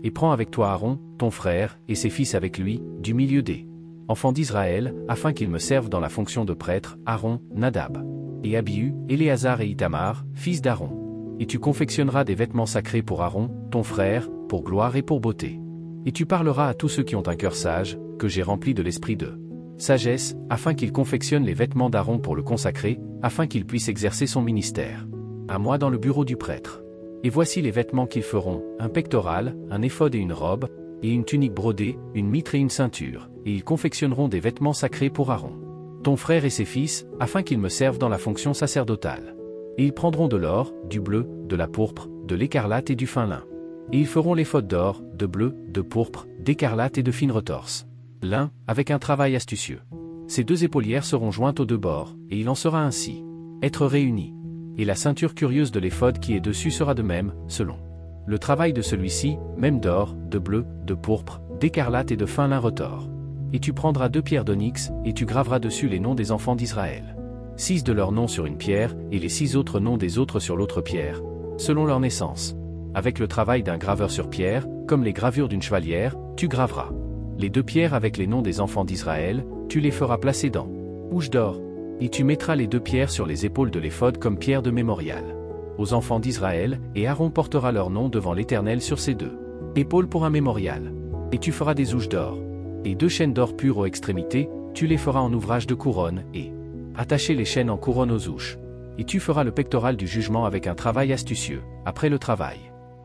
Et prends avec toi Aaron, ton frère, et ses fils avec lui, du milieu des enfants d'Israël, afin qu'ils me servent dans la fonction de prêtre, Aaron, Nadab, et Abihu, Éléazar et Itamar, fils d'Aaron. Et tu confectionneras des vêtements sacrés pour Aaron, ton frère, pour gloire et pour beauté. Et tu parleras à tous ceux qui ont un cœur sage, que j'ai rempli de l'esprit de sagesse, afin qu'ils confectionnent les vêtements d'Aaron pour le consacrer, afin qu'il puisse exercer son ministère. À moi dans le bureau du prêtre. Et voici les vêtements qu'ils feront, un pectoral, un éphod et une robe, et une tunique brodée, une mitre et une ceinture, et ils confectionneront des vêtements sacrés pour Aaron, ton frère et ses fils, afin qu'ils me servent dans la fonction sacerdotale. Et ils prendront de l'or, du bleu, de la pourpre, de l'écarlate et du fin lin. Et ils feront l'éphod d'or, de bleu, de pourpre, d'écarlate et de fine retorse. Lin, avec un travail astucieux. Ces deux épaulières seront jointes aux deux bords, et il en sera ainsi. Être réunis. Et la ceinture curieuse de l'éphod qui est dessus sera de même, selon le travail de celui-ci, même d'or, de bleu, de pourpre, d'écarlate et de fin lin retors. Et tu prendras 2 pierres d'onyx, et tu graveras dessus les noms des enfants d'Israël. 6 de leurs noms sur une pierre, et les 6 autres noms des autres sur l'autre pierre, selon leur naissance. Avec le travail d'un graveur sur pierre, comme les gravures d'une chevalière, tu graveras les 2 pierres avec les noms des enfants d'Israël, tu les feras placer dans bouche d'or. Et tu mettras les 2 pierres sur les épaules de l'éphod comme pierre de mémorial aux enfants d'Israël, et Aaron portera leur nom devant l'Éternel sur ces 2 épaules pour un mémorial. Et tu feras des ouches d'or. Et 2 chaînes d'or pures aux extrémités, tu les feras en ouvrage de couronne, et attacher les chaînes en couronne aux ouches. Et tu feras le pectoral du jugement avec un travail astucieux, après le travail.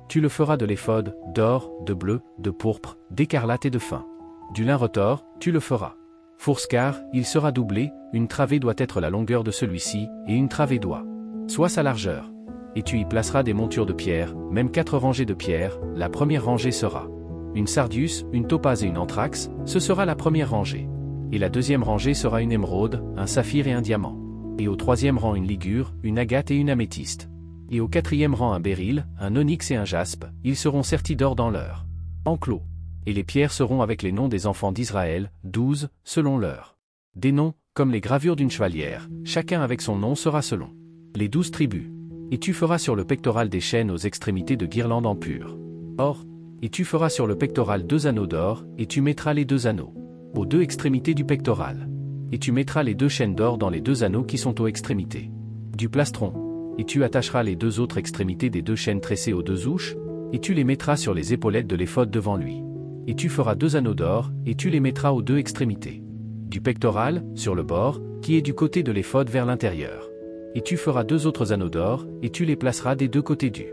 Tu le feras de l'éphod, d'or, de bleu, de pourpre, d'écarlate et de fin. Du lin retors, tu le feras. Foursquare, il sera doublé, une travée doit être la longueur de celui-ci, et une travée doit soit sa largeur. Et tu y placeras des montures de pierre, même 4 rangées de pierre, la première rangée sera une sardius, une topaze et une anthrax, ce sera la première rangée. Et la deuxième rangée sera une émeraude, un saphir et un diamant. Et au 3e rang une ligure, une agate et une améthyste. Et au 4e rang un béryl, un onyx et un jaspe, ils seront sertis d'or dans leur enclos. Et les pierres seront avec les noms des enfants d'Israël, 12, selon leur des noms, comme les gravures d'une chevalière, chacun avec son nom sera selon les 12 tribus. Et tu feras sur le pectoral des chaînes aux extrémités de guirlandes en pur or. Et tu feras sur le pectoral 2 anneaux d'or, et tu mettras les 2 anneaux aux 2 extrémités du pectoral. Et tu mettras les 2 chaînes d'or dans les 2 anneaux qui sont aux extrémités du plastron. Et tu attacheras les 2 autres extrémités des 2 chaînes tressées aux 2 ouches, et tu les mettras sur les épaulettes de l'éphod devant lui. Et tu feras 2 anneaux d'or, et tu les mettras aux 2 extrémités du pectoral, sur le bord, qui est du côté de l'éphod vers l'intérieur. Et tu feras 2 autres anneaux d'or, et tu les placeras des 2 côtés du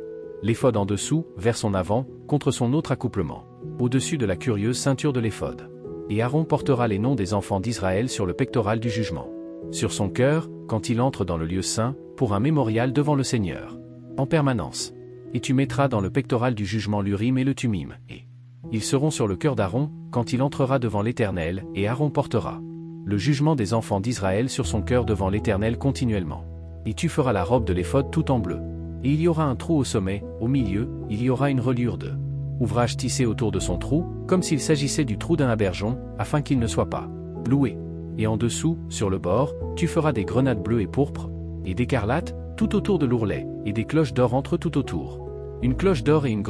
l'éphod en dessous, vers son avant, contre son autre accouplement, au-dessus de la curieuse ceinture de l'éphod. Et Aaron portera les noms des enfants d'Israël sur le pectoral du jugement, sur son cœur, quand il entre dans le lieu saint, pour un mémorial devant le Seigneur, en permanence. Et tu mettras dans le pectoral du jugement l'Urim et le Tumim, et ils seront sur le cœur d'Aaron, quand il entrera devant l'Éternel, et Aaron portera le jugement des enfants d'Israël sur son cœur devant l'Éternel continuellement. Et tu feras la robe de l'éphod tout en bleu. Et il y aura un trou au sommet, au milieu, il y aura une reliure de ouvrage tissé autour de son trou, comme s'il s'agissait du trou d'un habergeon, afin qu'il ne soit pas loué. Et en dessous, sur le bord, tu feras des grenades bleues et pourpres, et d'écarlate, tout autour de l'ourlet, et des cloches d'or entre tout autour. Une cloche d'or et une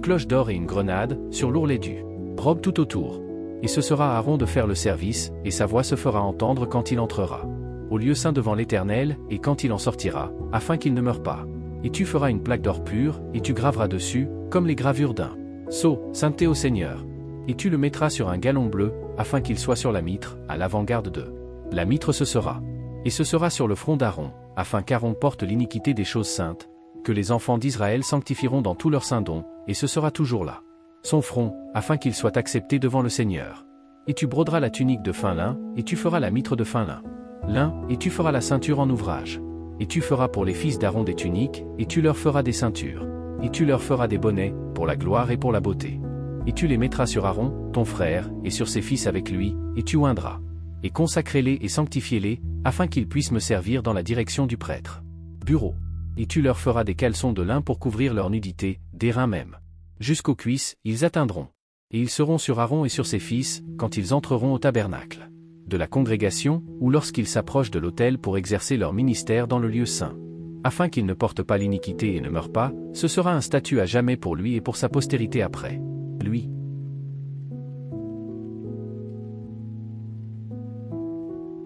cloche d'or et une grenade, sur l'ourlet du robe tout autour. Et ce sera à Aaron de faire le service, et sa voix se fera entendre quand il entrera au lieu saint devant l'Éternel, et quand il en sortira, afin qu'il ne meure pas. Et tu feras une plaque d'or pur, et tu graveras dessus, comme les gravures d'un sceau, sainteté au Seigneur. Et tu le mettras sur un galon bleu, afin qu'il soit sur la mitre, à l'avant-garde de la mitre ce sera. Et ce sera sur le front d'Aaron, afin qu'Aaron porte l'iniquité des choses saintes, que les enfants d'Israël sanctifieront dans tous leurs saints dons, et ce sera toujours là. Son front, afin qu'il soit accepté devant le Seigneur. Et tu broderas la tunique de fin lin, et tu feras la mitre de fin lin. Et tu feras la ceinture en ouvrage. Et tu feras pour les fils d'Aaron des tuniques, et tu leur feras des ceintures. Et tu leur feras des bonnets, pour la gloire et pour la beauté. Et tu les mettras sur Aaron, ton frère, et sur ses fils avec lui, et tu oindras. Et consacrez-les et sanctifiez-les, afin qu'ils puissent me servir dans la direction du prêtre. Bureau. Et tu leur feras des caleçons de lin pour couvrir leur nudité, des reins même. Jusqu'aux cuisses, ils atteindront. Et ils seront sur Aaron et sur ses fils, quand ils entreront au tabernacle de la congrégation, ou lorsqu'ils s'approchent de l'autel pour exercer leur ministère dans le lieu saint. Afin qu'ils ne portent pas l'iniquité et ne meurent pas, ce sera un statut à jamais pour lui et pour sa postérité après. lui,